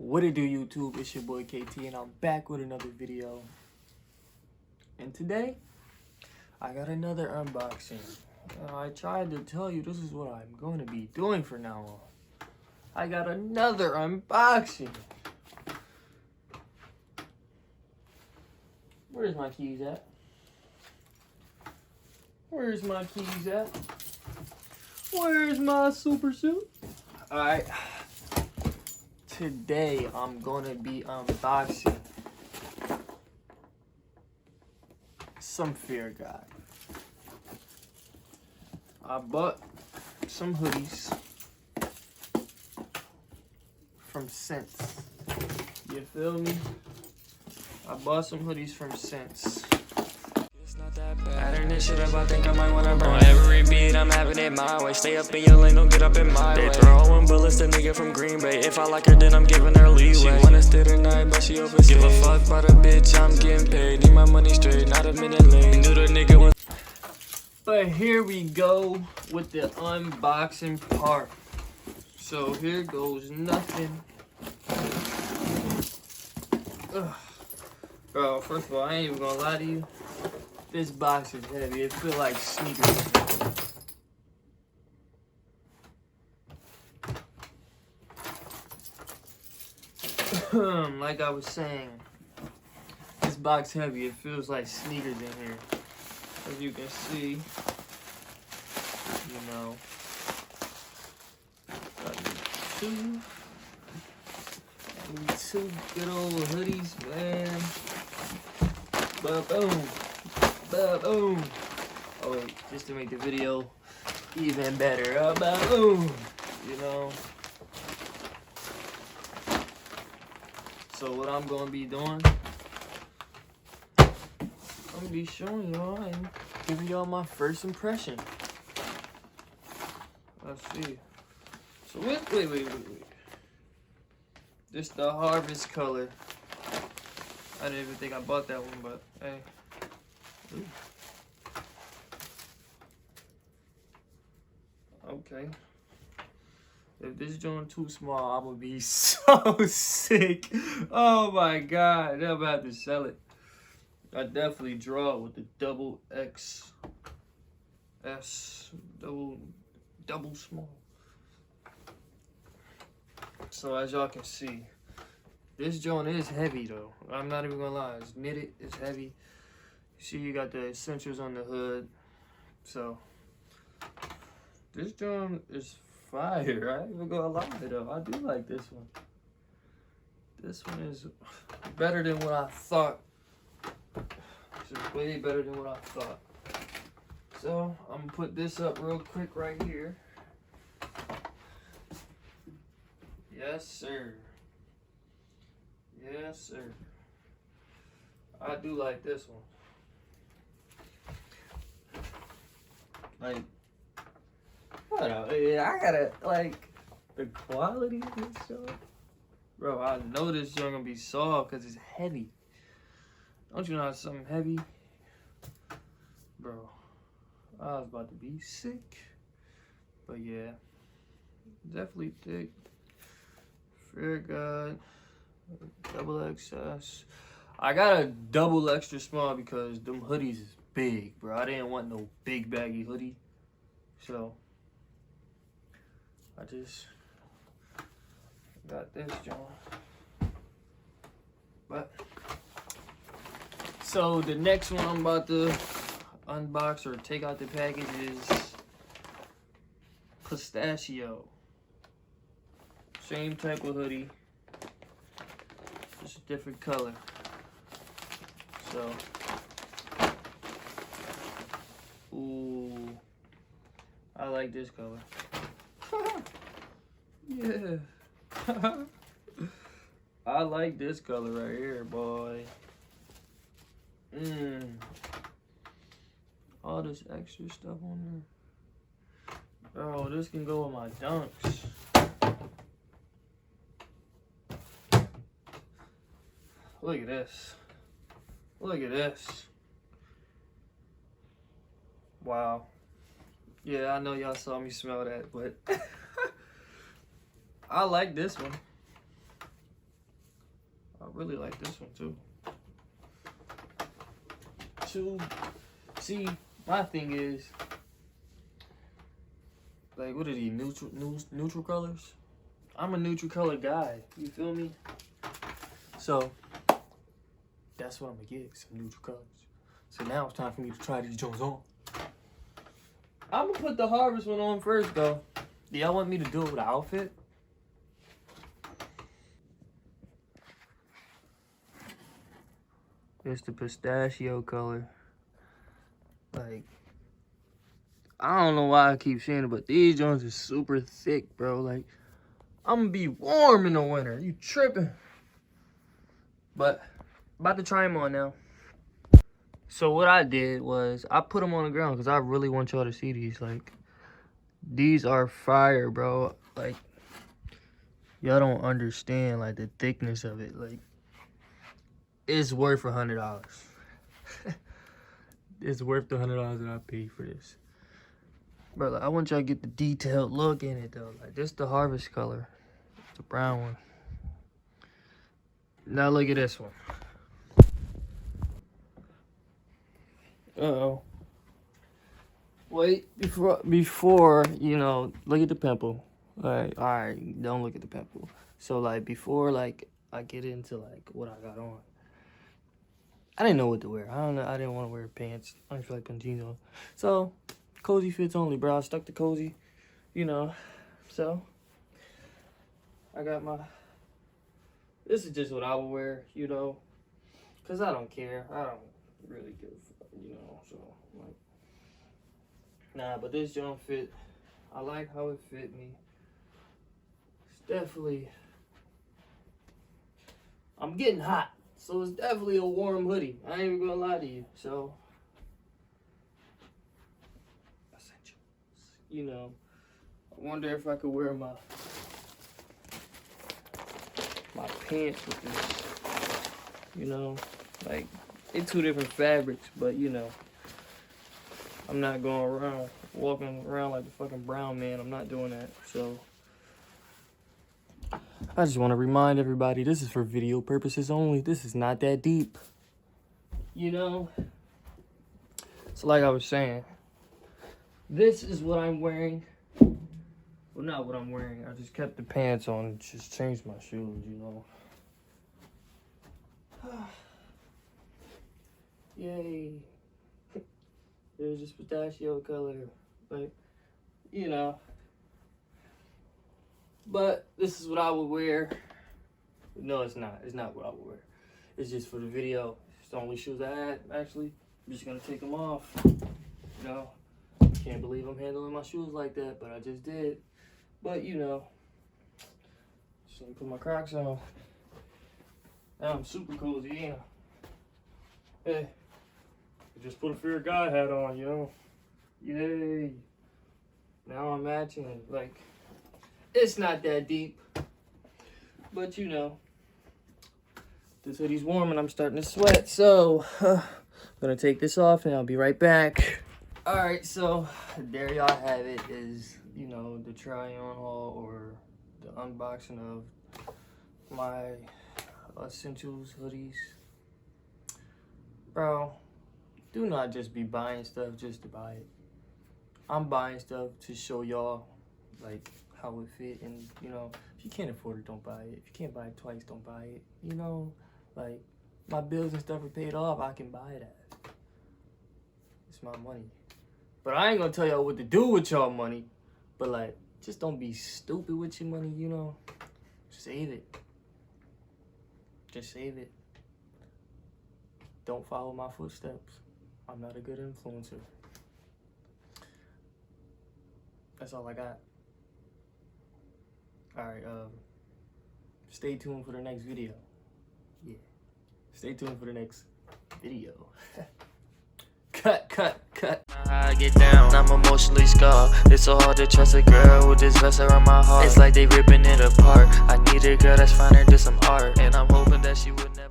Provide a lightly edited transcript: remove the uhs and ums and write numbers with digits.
What it do, YouTube? It's your boy KT, and I'm back with another video. And today, I got another unboxing. I tried to tell you this is what I'm going to be doing from now on. I got another unboxing. Where's my keys at? Where's my keys at? Where's my super suit? Alright. Today, I'm going to be unboxing some Fear God. I bought some hoodies from Sense. You feel me? I bought some hoodies from Sense. Pattern this shit up, I think I might wanna burn. On every beat, I'm having it my way. Stay up in your lane, don't get up in my way. They throwing bullets to nigga from Green Bay. If I like her, then I'm giving her leeway. She wanna stay tonight, but she overstayed. Give a fuck about a bitch, I'm getting paid. Need my money straight, not a minute late. Knew the nigga was. But here we go with the unboxing part. So here goes nothing. Ugh. Bro, first of all, I ain't even gonna lie to you. This box is heavy. It feels like sneakers. Like I was saying, this box heavy. It feels like sneakers in here. As you can see, you know, got me two good old hoodies, man. Ba-boom. Ba-boom. Oh wait, just to make the video even better. Ba-boom. You know. So what I'm gonna be doing, I'm gonna be showing y'all and giving y'all my first impression. Let's see. So wait. This the harvest color. I didn't even think I bought that one, but hey. Ooh. Okay. If this joint too small, I'm gonna be so sick. Oh my god, I'm about to sell it. I definitely draw it with the double X S, double small. So as y'all can see, this joint is heavy though. I'm not even gonna lie, it's knitted, it's heavy. You see, you got the essentials on the hood. So this joint is fire. I ain't even gonna lie though. I do like this one. This one is better than what I thought. This is way better than what I thought. So I'm gonna put this up real quick right here. Yes, sir. Yes, sir. I do like this one. Like, I don't know. Yeah, I gotta, like, the quality of this joint. Bro, I know this joint gonna be soft because it's heavy. Don't you know it's something heavy? Bro, I was about to be sick. But yeah, definitely thick. Fear God, double XS. I got a double extra small because them hoodies is big, bro. I didn't want no big baggy hoodie. So, I just got this joint. But, so the next one I'm about to unbox or take out the package is Pistachio. Same type of hoodie, just a different color. So, ooh, I like this color. Yeah. I like this color right here, boy. All this extra stuff on there. Bro, this can go with my dunks. Look at this. Look at this. Wow. Yeah, I know y'all saw me smell that, but I like this one. I really like this one too. See, my thing is, like, what are these, neutral colors? I'm a neutral color guy, you feel me? So, that's what I'm gonna get, some neutral colors. So now it's time for me to try these Jones on. I'm gonna put the Harvest one on first though. Do y'all want me to do it with an outfit? It's the pistachio color. Like, I don't know why I keep saying it, but these Jones are super thick, bro. Like, I'm gonna be warm in the winter. You tripping? But, about to try them on now. So what I did was, I put them on the ground because I really want y'all to see these. Like, these are fire, bro. Like, y'all don't understand, like, the thickness of it. Like, it's worth $100. It's worth the $100 that I paid for this. Bro, like, I want y'all to get the detailed look in it, though. Like, this is the Harvest color. The brown one. Now look at this one. Uh-oh. Wait, before, you know, look at the pimple. Alright, don't look at the pimple. So, like, before, like, I get into, like, what I got on. I didn't know what to wear. I didn't want to wear pants. I didn't feel like putting jeans on. So, cozy fits only, bro. I stuck to cozy, you know. So, I got my... This is just what I would wear, you know. Because I don't care. I don't really give a fuck, you know. So, like... Nah, but this don't fit. I like how it fit me. It's definitely... I'm getting hot. So it's definitely a warm hoodie. I ain't even gonna lie to you. So, essentials. You know, I wonder if I could wear my pants with this. You know, like, it's two different fabrics, but you know, I'm not going around walking around like the fucking brown man. I'm not doing that. So, I just want to remind everybody, this is for video purposes only. This is not that deep. You know? So like I was saying, this is what I'm wearing. Well, not what I'm wearing. I just kept the pants on and just changed my shoes, you know? Yay. There's this pistachio color. Like, you know. But this is what I would wear. No, it's not. It's not what I would wear. It's just for the video. It's the only shoes I had, actually. I'm just going to take them off. You know, can't believe I'm handling my shoes like that, but I just did. But, you know, just let me put my Crocs on. Now I'm super cozy, you know. Hey, just put a Fear of God hat on, you know. Yay. Now I'm matching, like... It's not that deep, but you know, this hoodie's warm and I'm starting to sweat, so I'm gonna take this off and I'll be right back. All right, so there y'all have it, is, you know, the try on haul or the unboxing of my Essentials hoodies. Bro, do not just be buying stuff just to buy it. I'm buying stuff to show y'all, like, how it fit, and you know, if you can't afford it, don't buy it. If you can't buy it twice, don't buy it. You know, like, my bills and stuff are paid off, I can buy that. It's my money. But I ain't gonna tell y'all what to do with y'all money, but like, just don't be stupid with your money, you know. Save it. Just save it. Don't follow my footsteps. I'm not a good influencer. That's all I got. Alright, stay tuned for the next video. Yeah. Stay tuned for the next video. Cut. I get down, I'm emotionally scarred. It's so hard to trust a girl with this vest around my heart. It's like they ripping it apart. I need a girl that's finer than some art, and I'm hoping that she would never